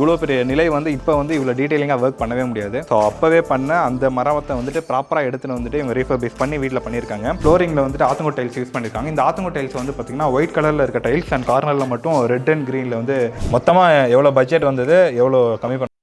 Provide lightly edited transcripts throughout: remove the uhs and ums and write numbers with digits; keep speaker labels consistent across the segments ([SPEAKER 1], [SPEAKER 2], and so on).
[SPEAKER 1] இவ்வளோ பெரிய நிலை வந்து இப்போ வந்து இவ்வளோ டீட்டெயிலிங்காக ஒர்க் பண்ணவே முடியாது. ஸோ அப்போவே பண்ண அந்த மரத்தை வந்துட்டு ப்ராப்பராக எடுத்துன்னு வந்துட்டு இவங்க ரீஃபர்பிஷ் பண்ணி வீட்டில் பண்ணியிருக்காங்க. ஃப்ளோரிங்கில் வந்துட்டு ஆத்தங்கோ டைல்ஸ் யூஸ் பண்ணியிருக்காங்க. இந்த ஆத்தங்கோ டைல்ஸ் வந்து பார்த்தீங்கன்னா ஒயிட் கலரில் இருக்க டைல்ஸ் அண்ட் கார்னரில் மட்டும் ரெட் அண்ட் க்ரீனில் வந்து மொத்தமாக எவ்வளோ பட்ஜெட் வந்தது, எவ்வளோ கம்மி பண்ண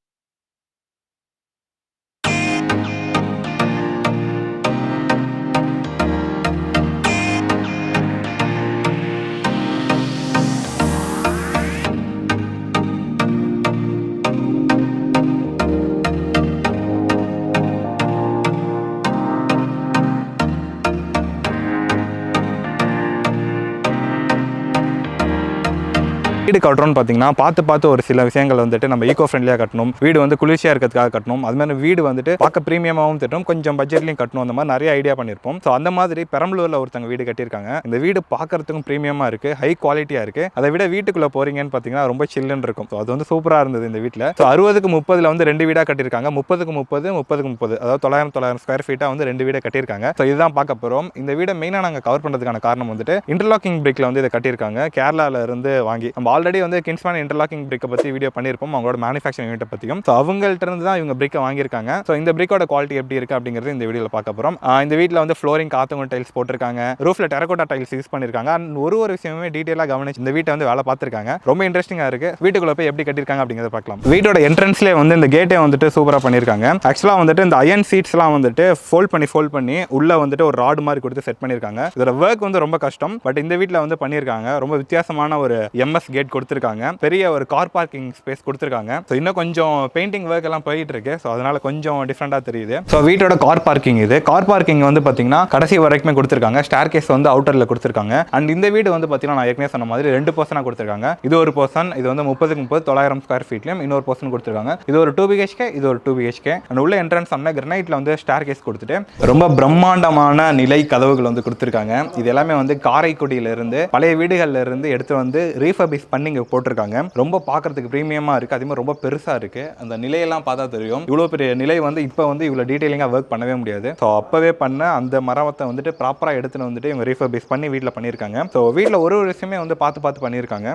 [SPEAKER 1] வீடு கட்டுறோம்னு பார்த்தீங்கன்னா பார்த்து ஒரு சில விஷயங்கள் வந்துட்டு நம்ம ஈகோ ஃப்ரெண்ட்லியாக கட்டணும், வீடு வந்து குளிர்ச்சியாக இருக்கிறதுக்காக கட்டணும், அது மாதிரி வீடு வந்துட்டு பார்க்க ப்ரீமியமாகவும் தட்டும், கொஞ்சம் பட்ஜெட்லையும் கட்டணும், அந்த மாதிரி நிறைய ஐடியா பண்ணியிருப்போம். ஸோ அந்த மாதிரி பெரம்பலூரில் ஒருத்தங்க வீடு கட்டியிருக்காங்க. இந்த வீடு பார்க்கறதுக்கும் ப்ரீமியமாக இருக்குது, ஹை குவாலிட்டியாக இருக்குது. அதை விட வீட்டுக்குள்ளே போகிறீங்கன்னு பார்த்தீங்கன்னா ரொம்ப சில்லுன்னு இருக்கும். ஸோ அது வந்து சூப்பராக இருந்தது இந்த வீட்டில். ஸோ 60க்கு 30 வந்து 2 வீடாக கட்டியிருக்காங்க. 30க்கு 30 அதாவது 900 ஸ்கொயர் ஃபீட்டாக வந்து 2 வீடை கட்டியிருக்காங்க. ஸோ இதுதான் பார்க்க போகிறோம். இந்த வீடை மெயினாக நாங்கள் கவர் பண்ணுறதுக்கான காரணம் வந்துட்டு இன்டர்லாக்கிங் பிரிக்கில் வந்து இதை கட்டியிருக்காங்க. கேரளாவில் இருந்து வாங்கி நம்ம ஆல்ரெடி வந்து கின்ஸ்மேன் இன்டர்லாக்கிங் பிரிக்கை பற்றி வீடியோ பண்ணியிருப்போம், அவங்களோட மேனுஃபேக்சரிங் யூனிட்டை பற்றியும். ஸோ அவங்கள்ட்ட இருந்து தான் இவங்க பிரிக்கை வாங்கியிருக்காங்க. ஸோ இந்த பிரிக்கோட குவாலிட்டி எப்படி இருக்குது அப்படிங்கிறது இந்த வீடியோவில் பார்க்க போகிறோம். இந்த வீட்டில் வந்து ஃப்ளோரிங் ஆத்தங்கோ டைல்ஸ் போட்டிருக்காங்க, ரூஃபில் டெரகோட்டா டைல்ஸ் யூஸ் பண்ணியிருக்காங்க. அண்ட் ஒரு விஷயமே டீட்டெயிலாக கவனிச்சு இந்த வீட்டை வந்து வேலை பார்த்துருக்காங்க. ரொம்ப இன்ட்ரெஸ்டிங்காக இருக்குது. வீட்டுக்குள்ளே போய் எப்படி கட்டியிருக்காங்க அப்படிங்கிறத பார்க்கலாம். வீட்டோட என்ட்ரன்ஸ்லேயே வந்து இந்த கேட்டே வந்துட்டு சூப்பராக பண்ணியிருக்காங்க. ஆக்சுவலாக வந்துட்டு இந்த அயன் சீட்ஸ்லாம் வந்துட்டு ஃபோல்ட் பண்ணி உள்ளே வந்துட்டு ஒரு ராடு மாதிரி கொடுத்து செட் பண்ணியிருக்காங்க. இதோட ஒர்க் வந்து ரொம்ப கஷ்டம், பட் இந்த வீட்டில் வந்து பண்ணியிருக்காங்க. ரொம்ப வித்தியாசமான ஒரு எம்எஸ் கேட் கொடுத்துருக்காங்க, பெரிய ஒரு கார் பார்க்கிங் ஸ்பேஸ் கொடுத்துருக்காங்க. ஸோ இன்னும் கொஞ்சம் பெயிண்டிங் ஒர்க் எல்லாம் போயிட்டு இருக்கு. ஸோ அதனால கொஞ்சம் டிஃப்ரெண்டாக தெரியுது. ஸோ வீட்டோட கார் பார்க்கிங் இது. கார் பார்க்கிங் வந்து பார்த்தீங்கன்னா கடைசி வரைக்குமே கொடுத்துருக்காங்க. ஸ்டார் கேஸ் வந்து அவுட்டரில் கொடுத்துருக்காங்க. அண்ட் இந்த வீடு வந்து பார்த்தீங்கன்னா நான் ஏற்கனவே சொன்ன மாதிரி 2 பர்சனாக கொடுத்துருக்காங்க. இது ஒரு பர்சன், இது வந்து 30க்கு 30 900 ஸ்கொயர் ஃபீட்லையும் இன்னொரு பர்சன் கொடுத்துருக்காங்க. இது ஒரு 2 BHK, இது ஒரு 2 BHK. அண்ட் உள்ள என்ட்ரன்ஸ் ஆனால் கிரனைட்ல வந்து ஸ்டார் கேஸ் கொடுத்துட்டு ரொம்ப பிரம்மாண்டமான நிலை கதவுகள் வந்து கொடுத்துருக்காங்க. இது எல்லாமே வந்து காரைக்குடியிலிருந்து பழைய வீடுகள்ல இருந்து எடுத்து வந்து ரீஃபர்பிஷ் பண்ணி இங்கே போட்டிருக்காங்க. ரொம்ப பார்க்கறதுக்கு ப்ரீமியமாக இருக்குது, அதே மாதிரி ரொம்ப பெருசாக இருக்குது. அந்த நிலையெல்லாம் பார்த்தா தெரியும். இவ்வளோ பெரிய நிலை வந்து இப்போ வந்து இவ்வளோ டீட்டெயிலிங்காக ஒர்க் பண்ணவே முடியாது. ஸோ அப்போவே பண்ண அந்த மரத்தை வந்துட்டு ப்ராப்பராக எடுத்துன்னு வந்துட்டு இவங்க ரீஃபர்பிஷ் பண்ணி வீட்டில் பண்ணியிருக்காங்க. ஸோ வீட்டில் ஒரு விஷயமே வந்து பார்த்து பண்ணியிருக்காங்க.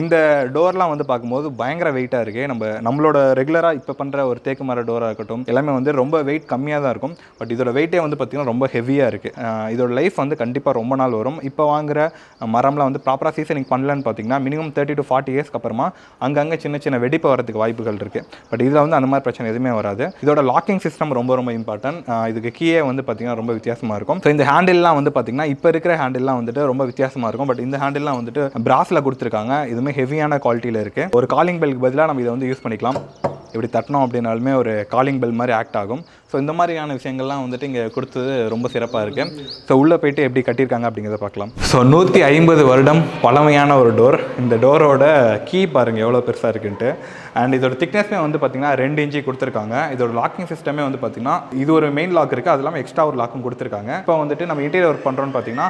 [SPEAKER 1] இந்த டோர்லாம் வந்து பார்க்கும்போது பயங்கர வெயிட்டாக இருக்குது. நம்மளோட ரெகுலராக இப்போ பண்ணுற ஒரு தேக்கு மர டோராக இருக்கட்டும், எல்லாமே வந்து ரொம்ப வெயிட் கம்மியாக தான் இருக்கும். பட் இதோட வெயிட்டே வந்து பார்த்திங்கன்னா ரொம்ப ஹெவியாக இருக்குது. இதோட லைஃப் வந்து கண்டிப்பாக ரொம்ப நாள் வரும். இப்போ வாங்குற மரம்லாம் வந்து ப்ராப்பராக சீசனிங் பண்ணலன்னு பார்த்தீங்கன்னா மினிமம் 30 to 40 இயர்ஸ்க்கு அப்புறமா அங்கங்கே சின்ன வெடிப்பு வரதுக்கு வாய்ப்புகள் இருக்குது. பட் இதில் வந்து அந்த மாதிரி பிரச்சனை எதுவுமே வராது. இதோட லாக்கிங் சிஸ்டம் ரொம்ப இம்பார்ட்டன்ட். இதுக்கு கீயே வந்து பார்த்தீங்கன்னா ரொம்ப வித்தியாசமாக இருக்கும். ஸோ இந்த ஹேண்டில்லாம் வந்து பார்த்தீங்கன்னா இப்போ இருக்கிற ஹேண்டில்லாம் வந்துட்டு ரொம்ப வித்தியாசமாக இருக்கும். பட் இந்த ஹேண்டில்லாம் வந்துட்டு பிராஸில் கொடுத்துருக்காங்க. இதுவுமே ஹெவியான குவாலிட்டியில் இருக்குது. ஒரு காலிங் பெல்க்கு பதிலாக நம்ம இதை வந்து யூஸ் பண்ணிக்கலாம். இப்படி தட்டினோம் அப்படின்னாலுமே ஒரு காலிங் பெல் மாதிரி ஆக்ட் ஆகும். ஸோ இந்த மாதிரியான விஷயங்கள்லாம் வந்துட்டு இங்கே கொடுத்தது ரொம்ப சிறப்பாக இருக்குது. ஸோ உள்ளே போயிட்டு எப்படி கட்டியிருக்காங்க அப்படிங்கிறத பார்க்கலாம். ஸோ 150 வருடம் பழமையான ஒரு டோர். இந்த டோரோட கீ பாருங்கள் எவ்வளோ பெருசாக இருக்குன்ட்டு. அண்ட் இதோட திக்னஸ்மே வந்து பார்த்திங்கன்னா 2 இன்ச்சு கொடுத்துருக்காங்க. இதோட லாக்கிங் சிஸ்டமே வந்து பார்த்திங்கன்னா இது ஒரு மெயின் லாக் இருக்குது, அது இல்லாமல் எக்ஸ்ட்ரா ஒரு லாக்கும் கொடுத்துருக்காங்க. இப்போ வந்துட்டு நம்ம இன்டீரியர் ஒர்க் பண்ணுறோன்னு பார்த்தீங்கன்னா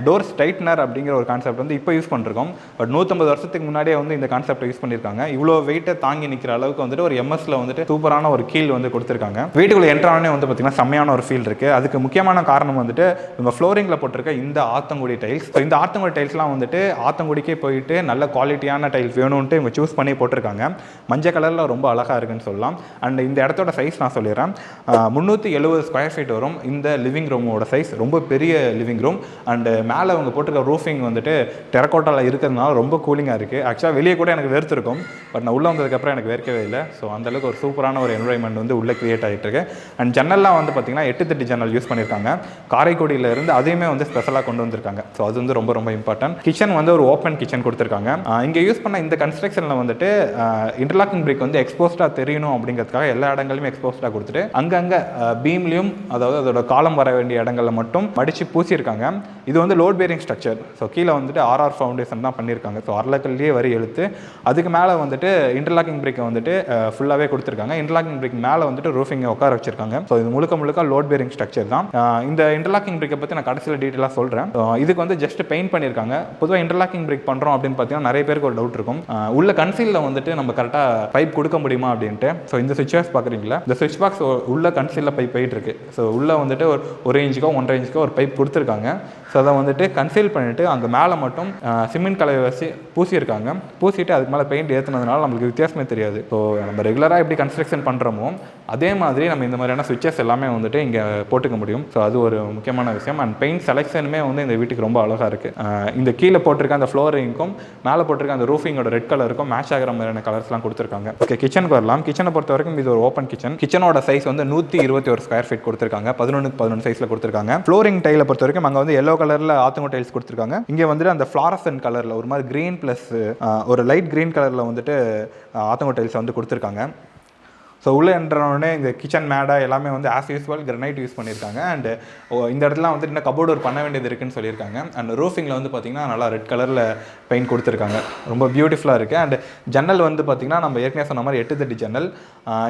[SPEAKER 1] டோர் ஸ்ட்ரைட்னர் அப்படிங்கிற ஒரு கான்செப்ட் வந்து இப்போ யூஸ் பண்ணிருக்கோம். பட் 150 வருஷத்துக்கு முன்னாடியே வந்து இந்த கான்செப்டை யூஸ் பண்ணியிருக்காங்க. இவ்வளோ வெயிட்டை தாங்கி நிற்கிற அளவுக்கு வந்துட்டு ஒரு எம்எஸ்ல வந்துட்டு சூப்பரான ஒரு கீல் வந்து கொடுத்துருக்காங்க. வீட்டுக்குள்ள என்ட்ரானே வந்து பார்த்தீங்கன்னா செம்மையான ஒரு ஃபீல் இருக்குது. அதுக்கு முக்கியமான காரணம் வந்துட்டு நம்ம ஃப்ளோரிங்கில் போட்டிருக்க இந்த ஆத்தங்குடி டைல்ஸ். ஸோ இந்த ஆத்தங்குடி டைல்ஸ்லாம் வந்துட்டு ஆத்தங்குடிக்கே போயிட்டு நல்ல குவாலிட்டியான டைல்ஸ் வேணும்ன்ட்டு இவங்க சூஸ் பண்ணி போட்டிருக்காங்க. மஞ்சள் கலரில் ரொம்ப அழகாக இருக்குன்னு சொல்லலாம். அண்ட் இந்த இடத்தோட சைஸ் நான் சொல்லிடுறேன். 370 ஸ்கொயர் ஃபீட் வரும் இந்த லிவிங் ரூமோட சைஸ். ரொம்ப பெரிய லிவிங் ரூம். அண்டு மேலே அவங்க போட்டிருக்க ரூஃபிங் வந்துட்டு டெரக்கோட்டாவில் இருக்கிறதுனால ரொம்ப கூலிங்காக இருக்குது. ஆக்சுவலாக வெளியே கூட எனக்கு வேர்த்திருக்கும், பட் நான் உள்ளே வந்ததுக்கப்புறம் எனக்கு வேர்க்கவே இல்லை. ஸோ அந்தளவுக்கு ஒரு சூப்பரான ஒரு என்வரான்மெண்ட் வந்து உள்ளே கிரியேட் ஆகிட்டு இருக்கு. அண்ட் ஜன்னல்லாம் வந்து பார்த்தீங்கன்னா 8 தட்டி ஜன்னல் யூஸ் பண்ணியிருக்காங்க. காரைக்குடியிலேருந்து அதையுமே வந்து ஸ்பெஷலாக கொண்டு வந்திருக்காங்க. ஸோ அது வந்து ரொம்ப இம்பார்ட்டன்ட். கிச்சன் வந்து ஒரு ஓப்பன் கிச்சன் கொடுத்துருக்காங்க. இங்கே யூஸ் பண்ண இந்த கன்ஸ்ட்ரக்ஷனில் வந்துட்டு இன்டர்லாக்கிங் பிரிக் வந்து எக்ஸ்போஸ்டாக தெரியணும் அப்படிங்கிறதுக்காக எல்லா இடங்களுமே எக்ஸ்போஸ்டாக கொடுத்துட்டு அங்கங்கே பீம்லையும், அதாவது அதோட காலம் வர வேண்டிய இடங்களில் மட்டும் மடித்து பூசியிருக்காங்க. இது வந்து லோட் பேரிங் ஸ்ட்ரக்சர். ஸோ கீழே வந்துட்டு RR ஃபவுண்டேஷன் தான் பண்ணியிருக்காங்க. ஸோ அரளக்கல்லையே வரி எழுத்து, அதுக்கு மேலே வந்துட்டு இன்டர்லாக்கிங் பிரிக்கை வந்துட்டு ஃபுல்லாக ஃபுல்லாகவே கொடுத்துருக்காங்க. இன்டர்லாக்கிங் பிரிக் மேலே வந்துட்டு ரூஃபிங்கை உட்கார வச்சிருக்காங்க. ஸோ இது முழுக்க லோட் பேரிங் ஸ்ட்ரக்சர் தான். இந்த இன்டர்லாக்கிங் பிரிக்கை பற்றி நான் கடைசியில் டீட்டெயிலாக சொல்கிறேன். இதுக்கு வந்து ஜஸ்ட் பெயிண்ட் பண்ணியிருக்காங்க. பொதுவாக இன்டர்லாக்கிங் பிரிக் பண்ணுறோம் அப்படின்னு பார்த்தீங்கன்னா நிறைய பேருக்கு ஒரு டவுட் இருக்கும், உள்ள கன்சீலில் வந்துட்டு நம்ம கரெக்டாக பைப் கொடுக்க முடியுமா அப்படின்ட்டு. ஸோ இந்த சுவிட்ச் பாக்ஸ் பார்க்குறீங்களா, இந்த சுவிட்ச் பாக்ஸ் உள்ள கன்சீலில் பைப் போயிட்டு இருக்கு. ஸோ உள்ள வந்துட்டு ஒரு இன்ச்சுக்கோ 1.5 இன்ச்சுக்கோ ஒரு பைப் கொடுத்துருக்காங்க. ஸோ அதை வந்துட்டு கன்சீல் பண்ணிவிட்டு அங்கே மேலே மட்டும் சிமெண்ட் கலவை வச்சு பூசியிருக்காங்க. பூசிட்டு அதுக்கு மேலே பெயிண்ட் ஏற்றுனதுனால நம்மளுக்கு வித்தியாசமே தெரியாது. ஸோ நம்ம ரெகுலராக எப்படி கன்ஸ்ட்ரக்ஷன் பண்ணுறோமோ அதே மாதிரி நம்ம இந்த மாதிரியான சுவிட்சஸ் எல்லாமே வந்துட்டு இங்கே போட்டுக்க முடியும். ஸோ அது ஒரு முக்கியமான விஷயம். அண்ட் பெயிண்ட் செலெக்ஷனுமே வந்து இந்த வீட்டுக்கு ரொம்ப அழகாக இருக்குது. இந்த கீழே போட்டிருக்க அந்த ஃப்ளோரிங்க்கும் மேலே போட்டிருக்க அந்த ரூஃபிங்கோட ரெட் கலருக்கும் மேட்ச் ஆகிற மாதிரியான கலர்ஸ்லாம் கொடுத்துருக்காங்க. ஓகே, கிச்சனுக்கு வரலாம். கிச்சனை பொறுத்த வரைக்கும் இது ஒரு ஓப்பன் கிச்சன். கிச்சனோட சைஸ் வந்து 121 ஸ்கொயர் ஃபீட் கொடுத்துருக்காங்க. 11x11 சைஸில் கொடுத்துருக்காங்க. ஃப்ளோரிங் டைலை பொறுத்த வரைக்கும் அங்கே வந்து எல்லோ கலரில் ஆத்தங்கோ டைல்ஸ் கொடுத்துருக்காங்க. இங்கே வந்துட்டு அந்த ஃப்ளாரசன்ட் கலரில் ஒரு மாதிரி க்ரீன் ப்ளஸ் ஒரு லைட் க்ரீன் கலரில் வந்துட்டு ஆத்தங்கோ டைல்ஸ் வந்து கொடுத்துருக்காங்க. ஸோ உள்ளே என்றோடனே இந்த கிச்சன் மேடா எல்லாமே வந்து ஆஸ் யூஸ்வல் கிரனைட் யூஸ் பண்ணியிருக்காங்க. அண்ட் இந்த இடத்துல வந்து இன்னும் கபோர்டு ஒரு பண்ண வேண்டியது இருக்குன்னு சொல்லியிருக்காங்க. அண்ட் ரூஃபிங்கில் வந்து பார்த்திங்கன்னா நல்லா ரெட் கலரில் பெயிண்ட் கொடுத்துருக்காங்க. ரொம்ப பியூட்டிஃபுல்லாக இருக்குது. அண்ட் ஜன்னல் வந்து பார்த்திங்கன்னா நம்ம ஏற்கனவே சொன்ன மாதிரி 8 தட்டி ஜன்னல்.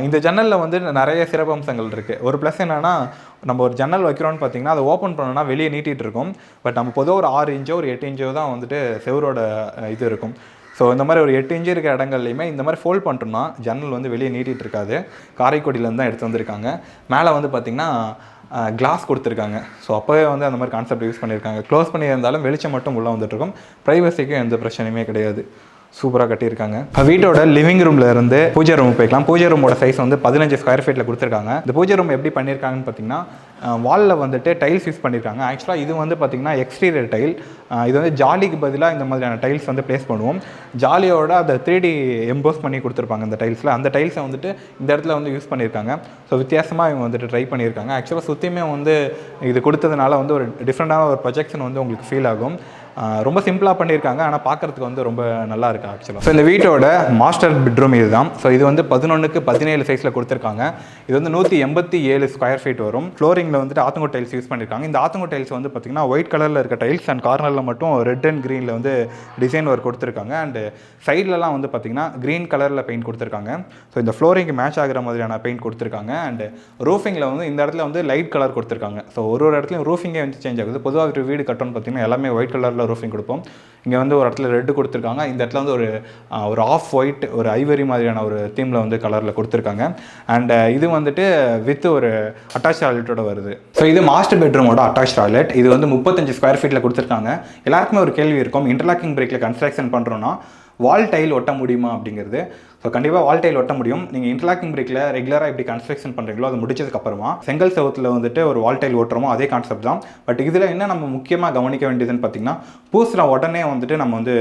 [SPEAKER 1] இந்த ஜன்னலில் வந்து நிறைய சிறப்பம்சங்கள் இருக்குது. ஒரு ப்ளஸ் என்னென்னா, நம்ம ஒரு ஜன்னல் வைக்கிறோன்னு பார்த்தீங்கன்னா அதை ஓப்பன் பண்ணோன்னா வெளியே நீட்டிகிட்டு இருக்கும். பட் நம்ம பொதுவாக ஒரு 6 இன்ச்சோ ஒரு 8 இன்ச்சோ தான் வந்துட்டு செவரோட இது இருக்கும். ஸோ இந்த மாதிரி ஒரு 8 இன்ச்சு இருக்கிற இடங்கள்லையுமே இந்த மாதிரி ஃபோல்ட் பண்ணிட்டோம்னா ஜன்னல் வந்து வெளியே நீட்டிகிட்டு இருக்காது. காரைக்குடியிலேருந்து தான் எடுத்து வந்திருக்காங்க. மேலே வந்து பார்த்திங்கன்னா கிளாஸ் கொடுத்துருக்காங்க. ஸோ அப்போவே வந்து அந்த மாதிரி கான்செப்ட் யூஸ் பண்ணியிருக்காங்க. க்ளோஸ் பண்ணியிருந்தாலும் வெளிச்சம் மட்டும் உள்ளே வந்துட்டுருக்கும். ப்ரைவசிக்கும் எந்த பிரச்சனையுமே கிடையாது. சூப்பராக கட்டியிருக்காங்க. வீட்டோட லிவிங் ரூம்ல இருந்து பூஜை ரூம் போய்க்கலாம். பூஜை ரூமோட சைஸ் வந்து 15 ஸ்கொயர் ஃபீட்டில் கொடுத்துருக்காங்க. இந்த பூஜை ரூம் எப்படி பண்ணியிருக்காங்கன்னு பார்த்தீங்கன்னா, வாலில் வந்துட்டு டைல்ஸ் யூஸ் பண்ணியிருக்காங்க. ஆக்சுவலாக இது வந்து பார்த்திங்கன்னா எக்ஸ்டீரியர் டைல். இது வந்து ஜாலிக்கு பதிலாக இந்த மாதிரியான டைல்ஸ் வந்து ப்ளேஸ் பண்ணுவோம். ஜாலியோட அதை 3D எம்போஸ் பண்ணி கொடுத்துருப்பாங்க இந்த டைல்ஸில். அந்த டைல்ஸை வந்துட்டு இந்த இடத்துல வந்து யூஸ் பண்ணியிருக்காங்க. ஸோ வித்தியாசமாக இவங்க வந்துட்டு ட்ரை பண்ணியிருக்காங்க. ஆக்சுவலாக சுற்றியுமே வந்து இது கொடுத்ததுனால வந்து ஒரு டிஃப்ரெண்ட்டான ஒரு ப்ரொஜெக்ஷன் வந்து உங்களுக்கு ஃபீல் ஆகும். ரொம்ப சிம்பிளாக பண்ணியிருக்காங்க, ஆனால் பார்க்குறதுக்கு வந்து ரொம்ப நல்லா இருக்குது ஆக்சுவலாக. ஸோ இந்த வீட்டோட மாஸ்டர் பெட்ரூம் இது தான். ஸோ இது வந்து 11x17 சைஸில் கொடுத்துருக்காங்க. இது வந்து 187 ஸ்கொயர் ஃபீட் வரும். ஃப்ளோரிங்கில் வந்துட்டு ஆத்தங்கோ டைல்ஸ் யூஸ் பண்ணியிருக்காங்க. இந்த ஆத்தங்கோ டைல்ஸ் வந்து பார்த்திங்கன்னா ஒயிட் கலரில் இருக்க டைல்ஸ் அண்ட் கார்னரில் மட்டும் ரெட் அண்ட் க்ரீனில் வந்து டிசைன் ஒர்க் கொடுத்துருக்காங்க. அண்டு சைட்லலாம் வந்து பார்த்திங்கன்னா க்ரீன் கலரில் பெயிண்ட் கொடுத்துருக்காங்க. ஸோ இந்த ஃப்ளோரிங்க்கு மேட்ச் ஆகிற மாதிரியான பெயிண்ட் கொடுத்துருக்காங்க. அண்டு ரூஃபிங்கில் வந்து இந்த இடத்துல வந்து லைட் கலர் கொடுத்துருக்காங்க. ஸோ ஒரு இடத்துலையும் ரூஃபிங்கே வந்து சேஞ்ச் ஆகுது. பொதுவாக ஒரு வீடு கட்டணும்னு பார்த்திங்கன்னா எல்லாமே ஒயிட் கலரில் ரூஃபிங் கொடுப்போம். இங்கே வந்து ஒரு இடத்துல ரெட்டு கொடுத்துருக்காங்க. இந்த இடத்துல வந்து ஒரு ஆஃப் ஒயிட் ஒரு ஐவரி மாதிரியான ஒரு தீமில் வந்து கலரில் கொடுத்துருக்காங்க. அண்ட் இது வந்துட்டு வித் ஒரு அட்டாச் டாய்லெட்டோட வருது. ஸோ இது மாஸ்டர் பெட்ரூமோட அட்டாச் டாய்லெட். இது வந்து 35 ஸ்கொயர் ஃபீட்டில் கொடுத்துருக்காங்க. எல்லாருக்குமே ஒரு கேள்வி இருக்கும், இன்டர்லாக்கிங் பிரேக்கில் கன்ஸ்ட்ரக்ஷன் பண்ணுறோன்னா வால் டைல் ஒட்ட முடியுமா அப்படிங்கிறது. ஸோ கண்டிப்பாக வால் டைல் ஒட்ட முடியும். நீங்கள் இன்டர்லாக்கிங் பிரேக்கில் ரெகுலராக எப்படி கன்ஸ்ட்ரக்ஷன் பண்ணுறீங்களோ அது முடிச்சதுக்கப்புறமா செங்கல் செவத்தில் வந்துட்டு ஒரு வால் டைல் ஓட்டுறோமோ அதே கான்செப்ட் தான். பட் இதில் என்ன நம்ம முக்கியமாக கவனிக்க வேண்டியதுன்னு பார்த்தீங்கன்னா, பூசுகிற உடனே வந்துட்டு நம்ம வந்து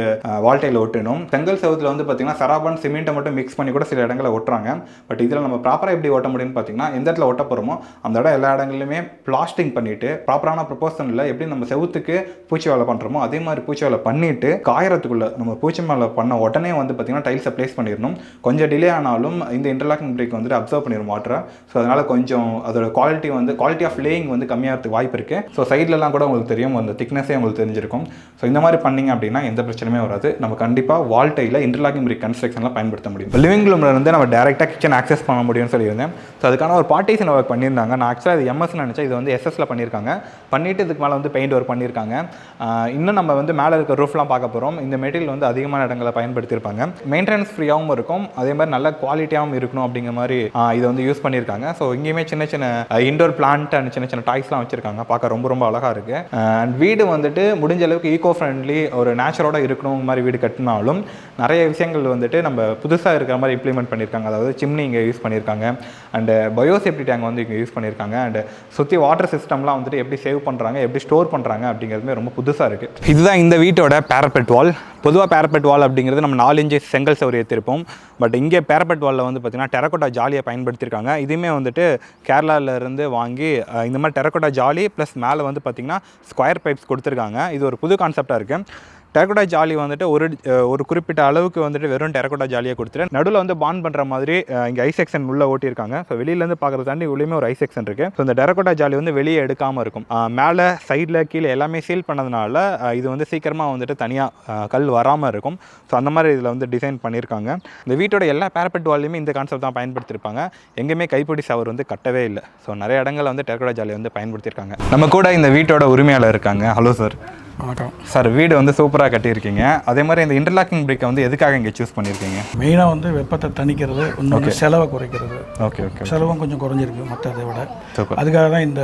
[SPEAKER 1] வால் டைல் ஓட்டணும். செங்கல் செவத்தில் வந்து பார்த்தீங்கன்னா சராபன் சிமெண்ட்டை மட்டும் மிக்ஸ் பண்ணி கூட சில இடங்களில் ஒட்டுறாங்க. பட் இதில் நம்ம ப்ராப்பராக எப்படி ஓட்ட முடியும்னு பார்த்தீங்கன்னா, எந்த இடத்துல ஒட்ட போகிறோமோ அந்த இடம் எல்லா இடங்களிலுமே பிளாஸ்டிங் பண்ணிவிட்டு ப்ராப்பரான ப்ரொபோஷனில் எப்படி நம்ம செவுத்துக்கு பூச்சி வேலை பண்ணுறோமோ அதே மாதிரி பூச்சி வேலை பண்ணிவிட்டு காயறதுக்குள்ளே நம்ம பூச்சி மேலே பண்ண உடனே வந்து பார்த்தீங்கன்னா டைல்ஸை ப்ளேஸ் பண்ணிடணும். கொஞ்சம் டிலே ஆனாலும் இந்த இன்டர்லாக்கிங் பிரேக் வந்துட்டு அப்சர்வ் பண்ணிடும் வாட்டரை. ஸோ அதனால் கொஞ்சம் அதோட குவாலிட்டி ஆஃப் லேயிங் வந்து கம்மியாகிறதுக்கு வாய்ப்பு இருக்குது. ஸோ சைட்லலாம் கூட உங்களுக்கு தெரியும், அந்த திக்னஸே உங்களுக்கு தெரிஞ்சிருக்கும். ஸோ இந்த மாதிரி பண்ணிங்க அப்படின்னா எந்த பிரச்சனையுமே வராது. நம்ம கண்டிப்பாக வால் டைலில் இன்டர்லாக்கிங் பிரேக் கன்ஸ்ட்ரக்ஷனில் பயன்படுத்த முடியும். லிவிங் ரூமில் இருந்து நம்ம டேரெக்டாக கிச்சன் ஆக்சஸ் பண்ண முடியும்னு சொல்லியிருந்தேன். ஸோ அதுக்கான ஒரு பார்ட்டிஷன் ஒர்க் பண்ணியிருந்தாங்க. நான் ஆக்சுவலாக இது எம்எஸ் நினச்சேன், இது வந்து எஸ்எஸ்ல பண்ணியிருக்காங்க. பண்ணிவிட்டு இதுக்கு மேலே வந்து பெயிண்ட் ஒர்க் பண்ணியிருக்காங்க. இன்னும் நம்ம வந்து மேலே இருக்க ரூஃப்லாம் பார்க்க போகிறோம். இந்த மெட்டீரியல் வந்து அதிகமான இடங்களை பயன்படுத்தியிருப்பாங்க. மெயின்டெனன்ஸ் ஃப்ரீயாகவும் இருக்கும், அதே மாதிரி நல்ல குவாலிட்டியாகவும் இருக்கணும் அப்படிங்கிற மாதிரி இதை வந்து யூஸ் பண்ணியிருக்காங்க. ஸோ இங்கேயுமே சின்ன சின்ன இண்டோர் பிளான்ட் அண்ட் சின்ன சின்ன டாய்ஸ்லாம் வச்சிருக்காங்க. பார்க்க ரொம்ப ரொம்ப அழகாக இருக்குது. அண்ட் வீடு வந்துட்டு முடிஞ்ச அளவுக்கு ஈகோ ஃப்ரெண்ட்லி ஒரு நேச்சரோட இருக்கணும் மாதிரி வீடு கட்டினாலும் நிறைய விஷயங்கள் வந்துட்டு நம்ம புதுசாக இருக்கிற மாதிரி இம்ப்ளிமெண்ட் பண்ணியிருக்காங்க. அதாவது சிம்னி இங்கே யூஸ் பண்ணியிருக்காங்க. அண்ட் பயோசேஃப்டி டேங்க் வந்து இங்கே யூஸ் பண்ணியிருக்காங்க. அண்ட் சுற்றி வாட்டர் சிஸ்டம்லாம் வந்துட்டு எப்படி சேவ் பண்ணுறாங்க, எப்படி ஸ்டோர் பண்ணுறாங்க அப்படிங்கிறதுமே ரொம்ப புதுசாக இருக்குது. இதுதான் இந்த வீட்டோட பேரப்பெட் வால். பொதுவாக பேரப்பெட் வால் அப்படிங்கிறது நம்ம 4 இன்ச்சு செங்கல் சவுரி ஏற்றிருப்போம். பட் இங்கே பேரப்பெட் வாலில் வந்து பார்த்திங்கன்னா டெரக்கோட்டா ஜாலியை பயன்படுத்தியிருக்காங்க. இதுவுமே வந்துட்டு கேரளாவிலேருந்து வாங்கி இந்த மாதிரி டெரக்கோட்டா ஜாலி ப்ளஸ் மேலே வந்து பார்த்திங்கன்னா ஸ்கொயர் பைப்ஸ் கொடுத்துருக்காங்க. இது ஒரு புது கான்செப்டாக இருக்குது. டெரகோட்டா ஜாலி வந்துட்டு ஒரு குறிப்பிட்ட அளவுக்கு வந்துட்டு வெறும் டெரகோட்டா ஜாலியாக கொடுத்துட்டு நடுவில் வந்து பாண்ட் பண்ணுற மாதிரி இங்கே ஐ செக்ஷன் உள்ளே ஓட்டியிருக்காங்க. ஸோ வெளியிலேருந்து பார்க்குறது தாண்டி உள்ளேயுமே ஒரு ஐ செக்ஷன் இருக்குது. ஸோ இந்த டெரகோட்டா ஜாலி வந்து வெளியே எடுக்காமல் இருக்கும். மேலே சைடில் கீழே எல்லாமே சீல் பண்ணதுனால இது வந்து சீக்கிரமாக வந்துட்டு தனியாக கல் வராமல் இருக்கும். ஸோ அந்த மாதிரி இதில் வந்து டிசைன் பண்ணியிருக்காங்க. இந்த வீட்டோட எல்லா பேரப்பெட் வால்லையுமே இந்த கான்செப்ட் தான் பயன்படுத்தியிருப்பாங்க. எங்கேயுமே கைப்பிடி சவர் வந்து கட்டவே இல்லை. ஸோ நிறைய இடங்களில் வந்து டெரகோட்டா ஜாலி வந்து பயன்படுத்தியிருக்காங்க. நம்ம கூட இந்த வீட்டோட உரிமையாளர் இருக்காங்க. Hello sir.
[SPEAKER 2] வணக்கம்
[SPEAKER 1] சார். வீடு வந்து சூப்பராக கட்டியிருக்கீங்க. அதே மாதிரி இந்த இன்டர்லாக்கிங் பிரிக்கை வந்து எதுக்காக இங்கே சூஸ் பண்ணியிருக்கீங்க?
[SPEAKER 2] மெயினாக வந்து வெப்பத்தை தணிக்கிறது, இன்னொன்று செலவை குறைக்கிறது.
[SPEAKER 1] Okay okay.
[SPEAKER 2] செலவும் கொஞ்சம் குறைஞ்சிருக்கு மற்றதை விட. அதுக்காக தான் இந்த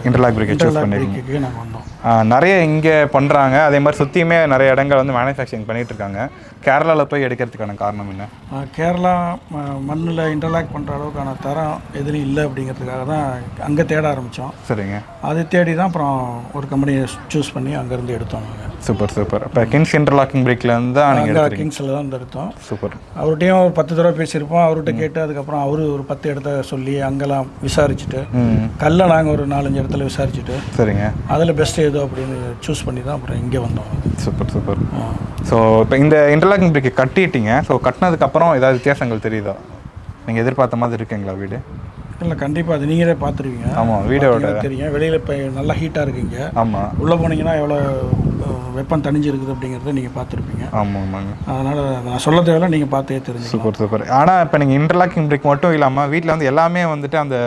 [SPEAKER 1] இன்டர்லாக் பிரிக்கை சூஸ் பண்ணியிருக்கீங்க.
[SPEAKER 2] நாங்கள் வந்தோம்.
[SPEAKER 1] நிறைய இங்கே பண்ணுறாங்க. அதே மாதிரி சுற்றியுமே நிறைய இடங்கள் வந்து மேனுஃபேக்சரிங் பண்ணிகிட்டு இருக்காங்க. கேரளாவில் போய் எடுக்கிறதுக்கான காரணம் என்ன?
[SPEAKER 2] கேரளா மண்ணில் இன்டர்லாக் பண்ணுற அளவுக்கான தரம் எதுலையும் இல்லை அப்படிங்கிறதுக்காக தான் அங்கே தேட ஆரம்பித்தோம்.
[SPEAKER 1] சரிங்க. அது
[SPEAKER 2] தேடி தான் அப்புறம் ஒரு கம்பெனியை சூஸ் பண்ணி அங்கேருந்து எடுத்தோம்.
[SPEAKER 1] Super super. இப்போ கிங்ஸ் இன்டர்லாக்கிங் பிரிக்லேருந்து தான் நீங்கள்
[SPEAKER 2] கிங்ஸில் தான் எடுத்தோம்.
[SPEAKER 1] சூப்பர்.
[SPEAKER 2] அவர்கிட்டையும் ஒரு 10 தடவை பேசியிருப்போம். அவர்கிட்ட கேட்டு அதுக்கப்புறம் அவர் ஒரு 10 இடத்த சொல்லி அங்கெல்லாம் விசாரிச்சுட்டு கல்லை நாங்கள் ஒரு 4-5 இடத்துல விசாரிச்சுட்டு
[SPEAKER 1] சரிங்க
[SPEAKER 2] அதில் பெஸ்ட்டு ஏதோ அப்படின்னு சூஸ் பண்ணி தான் அப்புறம் இங்கே வந்தோம்.
[SPEAKER 1] Super super. ஸோ இப்போ இந்த இன்டர்லாக்கிங் பிரிக்கை கட்டிட்டீங்க. ஸோ கட்டினதுக்கப்புறம் ஏதாவது வித்தியாசங்கள் தெரியுதா? நீங்கள் எதிர்பார்த்த மாதிரி இருக்குங்களா வீடு?
[SPEAKER 2] இல்லை, கண்டிப்பாக அது நீங்களே பார்த்துருவீங்க.
[SPEAKER 1] ஆமாம், வீடோட
[SPEAKER 2] தெரியும். வெளியில் இப்போ நல்லா ஹீட்டாக இருக்குங்க.
[SPEAKER 1] ஆமாம்.
[SPEAKER 2] உள்ளே போனீங்கன்னா எவ்வளோ வெப்பம் தணிஞ்சிருக்குது அப்படிங்கிறத நீங்கள் பார்த்துருப்பீங்க.
[SPEAKER 1] ஆமாம் ஆமாங்க.
[SPEAKER 2] அதனால் நான் சொல்ல தேவையில்ல, நீங்கள் பார்த்தே தெரிஞ்சு.
[SPEAKER 1] Super super. ஆனால் இப்போ நீங்கள் இன்டர்லாக்கிங் பிரிக் மட்டும் இல்லாமல் வீட்டில் வந்து எல்லாமே வந்துட்டு அந்த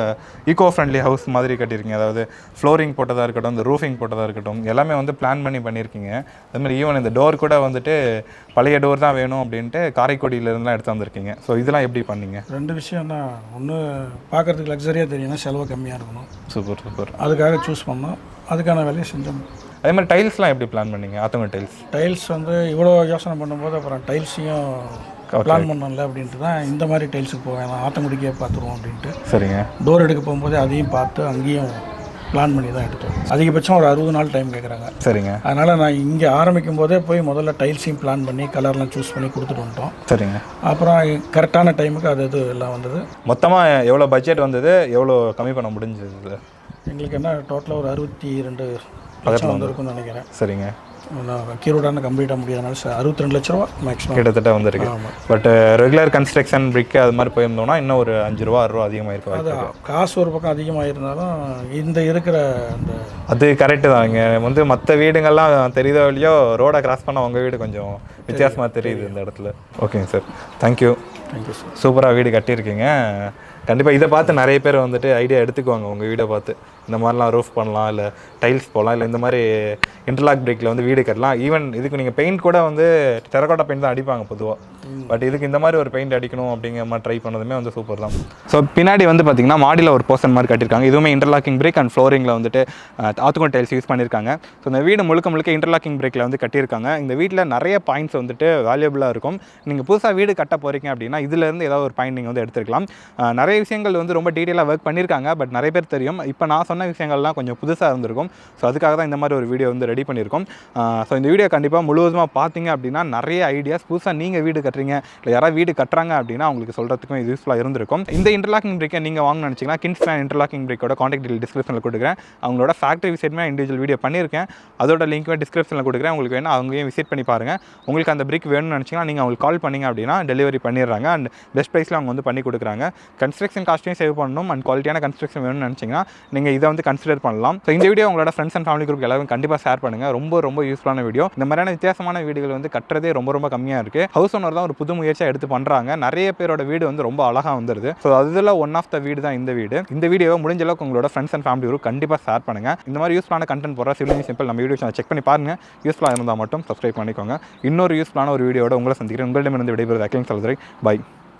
[SPEAKER 1] ஈகோ ஃப்ரெண்ட்லி ஹவுஸ் மாதிரி கட்டியிருக்கீங்க. அதாவது ஃப்ளோரிங் போட்டதாக இருக்கட்டும், இந்த ரூஃபிங் போட்டதாக இருக்கட்டும், எல்லாமே வந்து பிளான் பண்ணியிருக்கீங்க. அதுமாதிரி ஈவன் இந்த டோர் கூட வந்துட்டு பழைய டோர் தான் வேணும் அப்படின்ட்டு காரைக்குடியிலேருந்துலாம் எடுத்து வந்திருக்கீங்க. ஸோ இதெல்லாம் எப்படி பண்ணீங்க?
[SPEAKER 2] 2 விஷயம் தான். ஒன்று, பார்க்குறதுக்கு லக்ஸரியாக தெரியும்னா செலவு கம்மியாக இருக்கணும்.
[SPEAKER 1] Super super.
[SPEAKER 2] அதுக்காக சூஸ் பண்ணோம். அதுக்கான வேலையை செஞ்சோம்.
[SPEAKER 1] அதே மாதிரி டைல்ஸ்லாம் எப்படி பிளான் பண்ணீங்க? ஆத்தங்க
[SPEAKER 2] டைல்ஸ் வந்து இவ்வளோ யோசனை பண்ணும்போது அப்புறம் டைல்ஸையும் பிளான் பண்ணல அப்படின்ட்டு தான் இந்த மாதிரி டைல்ஸுக்கு போவேன். ஆத்தங்குடிக்கே பார்த்துருவோம் அப்படின்ட்டு. சரிங்க. டோர் எடுக்க போகும்போது அதையும் பார்த்து அங்கேயும் பிளான் பண்ணி தான் எடுத்தோம். அதிகபட்சம் ஒரு 60 நாள் டைம் கேட்குறாங்க.
[SPEAKER 1] சரிங்க.
[SPEAKER 2] அதனால் நான் இங்கே ஆரம்பிக்கும் போதே போய் முதல்ல டைல்ஸையும் பிளான் பண்ணி கலர்லாம் சூஸ் பண்ணி கொடுத்துட்டு வந்துட்டோம்.
[SPEAKER 1] சரிங்க.
[SPEAKER 2] அப்புறம் கரெக்டான டைமுக்கு அது எல்லாம் வந்தது.
[SPEAKER 1] மொத்தமாக எவ்வளோ பட்ஜெட் வந்தது, எவ்வளோ கம்மி பண்ண முடிஞ்சது?
[SPEAKER 2] எங்களுக்கு என்ன டோட்டலாக ஒரு 62 லட்சம் வந்திருக்குன்னு நினைக்கிறேன்.
[SPEAKER 1] சரிங்க.
[SPEAKER 2] கீரோடான கம்ப்ளீட்டாக முடியாதனால 62 லட்ச ரூபா மேக்ஸிமம்
[SPEAKER 1] கிட்டத்தட்ட வந்திருக்கு. பட் ரெகுலர் கன்ஸ்ட்ரக்ஷன் பிரிக்கு அது மாதிரி போயிருந்தோம்னா இன்னும் ஒரு 5 ரூபா 6 ரூபா அதிகமாக இருக்கும்.
[SPEAKER 2] அது காசு ஒரு பக்கம் அதிகமாக இருந்தாலும் இந்த இருக்கிற அந்த
[SPEAKER 1] அது கரெக்டு தான். இங்கே வந்து மற்ற வீடுங்கள்லாம் தெரியுதோ இல்லையோ, ரோடை கிராஸ் பண்ணால் உங்கள் வீடு கொஞ்சம் வித்தியாசமாக தெரியுது இந்த இடத்துல. ஓகேங்க சார், தேங்க்யூ.
[SPEAKER 2] Thank you sir.
[SPEAKER 1] சூப்பராக வீடு கட்டியிருக்கீங்க. கண்டிப்பாக இதை பார்த்து நிறைய பேர் வந்துட்டு ஐடியா எடுத்துக்குவாங்க. உங்கள் வீடை பார்த்து இந்த மாதிரிலாம் ரூஃப் பண்ணலாம், இல்லை டைல்ஸ் போடலாம், இல்லை இந்த மாதிரி இன்டர்லாக் பிரேக்கில் வந்து வீடு கட்டலாம். ஈவன் இதுக்கு நீங்கள் பெயிண்ட் கூட வந்து டெரகோட்டா பெயிண்ட் தான் அடிப்பாங்க பொதுவாக. பட் இதுக்கு இந்த மாதிரி ஒரு பெயிண்ட் அடிக்கணும் அப்படிங்கிற மாதிரி ட்ரை பண்ணதுமே வந்து சூப்பர் தான். ஸோ பின்னாடி வந்து பார்த்திங்கன்னா மாடியில் ஒரு போர்ஷன் மாதிரி கட்டியிருக்காங்க. இதுவுமே இன்டர்லாக்கிங் பிரேக் அண்ட் ஃப்ளோரிங்கில் வந்துட்டு ஆத்துக்கோன் டைல்ஸ் யூஸ் பண்ணியிருக்காங்க. ஸோ இந்த வீடு முழுக்க இன்டர்லாக்கிங் பிரேக்கில் வந்து கட்டியிருக்காங்க. இந்த வீட்டில் நிறைய பாயிண்ட்ஸ் வந்துட்டு வேல்யூபிளாக இருக்கும். நீங்கள் புதுசாக வீடு கட்ட போகிறீங்க அப்படின்னா இதிலேருந்து ஏதாவது ஒரு பாயிண்ட் நீங்கள் வந்து எடுத்துக்கலாம். நிறைய விஷயங்கள் வந்து ரொம்ப டீட்டெயிலாக ஒர்க் பண்ணியிருக்காங்க. பட் நிறைய பேர் தெரியும். இப்போ நான் சொன்ன விஷயங்கள்லாம் கொஞ்சம் புதுசாக இருந்திருக்கும். ஸோ அதுக்காக தான் இந்த மாதிரி ஒரு வீடியோ வந்து ரெடி பண்ணியிருக்கோம். ஸோ இந்த வீடியோ கண்டிப்பாக முழுவதுமாக பார்த்தீங்க அப்படின்னா நிறைய ஐடியாஸ், புதுசாக நீங்கள் வீடு கட்டுறீங்க இல்லை யாராவது வீடு கட்டுறாங்க அப்படின்னா அவங்களுக்கு சொல்கிறதுக்கும் இது யூஸ்ஃபுல்லாக இருந்திருக்கும். இந்த இன்டர்லாக்கிங் பிரேக்கை நீங்கள் வாங்கணும்னு நினச்சிங்கன்னா கிங்ஸ்மேன் இன்டர்லாக்கிங் பிரேக்கோட கான்டாக்ட் டீடைல் டிஸ்கிரிப்ஷனில் கொடுக்குறேன். அவங்களோட ஃபேக்ட்ரி விசிட்மே இண்டிவிஜுவல் வீடியோ பண்ணியிருக்கேன். அதோட லிங்க்குமே டிஸ்கிரிப்ஷனில் கொடுக்குறேன். உங்களுக்கு வேணும் அவங்களையும் விசிட் பண்ணி பாருங்கள். உங்களுக்கு அந்த பிரேக் வேணும்னு நினச்சிங்கன்னா நீங்கள் அவங்களுக்கு கால் பண்ணிங்க அப்படின்னா டெலிவரி பண்ணிடுறாங்க. அண்ட் பெஸ்ட் ப்ரைஸில் அவங்க வந்து பண்ணி கொடுக்குறாங்க. கன்ஸ்ட்ரக்ஷன் காஸ்ட்டையும் சேவ் பண்ணணும் அண்ட் குவாலிட்டியான கன்ஸ்ட்ரக்ஷன் வேணும்னு நினச்சிங்கன்னா நீங்கள் இதை வந்து கன்சிடர் பண்ணலாம். ஸோ இந்த வீடியோ உங்களோட ஃப்ரெண்ட்ஸ் அண்ட் ஃபேமிலி குரூப் எல்லாரும் கண்டிப்பாக ஷேர் பண்ணுங்கள். ரொம்ப யூஸ்ஃபுல்லான வீடியோ. இந்த மாதிரியான வித்தியாசமான வீடுகள் வந்து கட்டுறதே ரொம்ப கம்மியாக இருக்குது. ஹவுஸ் ஓனர் தான் ஒரு புது முயற்சியாக எடுத்து பண்ணுறாங்க. நிறைய பேரோட வீடு வந்து ரொம்ப அழகாக வந்துருது. ஸோ அதில் ஒன் ஆஃப் த வீடு தான் இந்த வீடு. இந்த வீடியோ முடிஞ்ச அளவுக்கு உங்களோட ஃப்ரெண்ட்ஸ் அண்ட் ஃபேமிலி குரூப் கண்டிப்பாக ஷேர் பண்ணுங்கள். இந்த மாதிரி யூஸ்ஃபுல்லான கண்டென்ட் போகிற சிவில் சிம்பிள் நம்ம வீடியோ செக் பண்ணி பாருங்கள். யூஸ்ஃபுல்லாக இருந்தால் மட்டும் சப்ஸ்கிரைப் பண்ணிக்கோங்க. இன்னொரு யூஸ்ஃபுல்லான ஒரு வீடியோட உங்களை சந்திக்கிறேன். உங்களிடமிருந்து விடைபெறுவது அகிலன் சலதுரை. பை.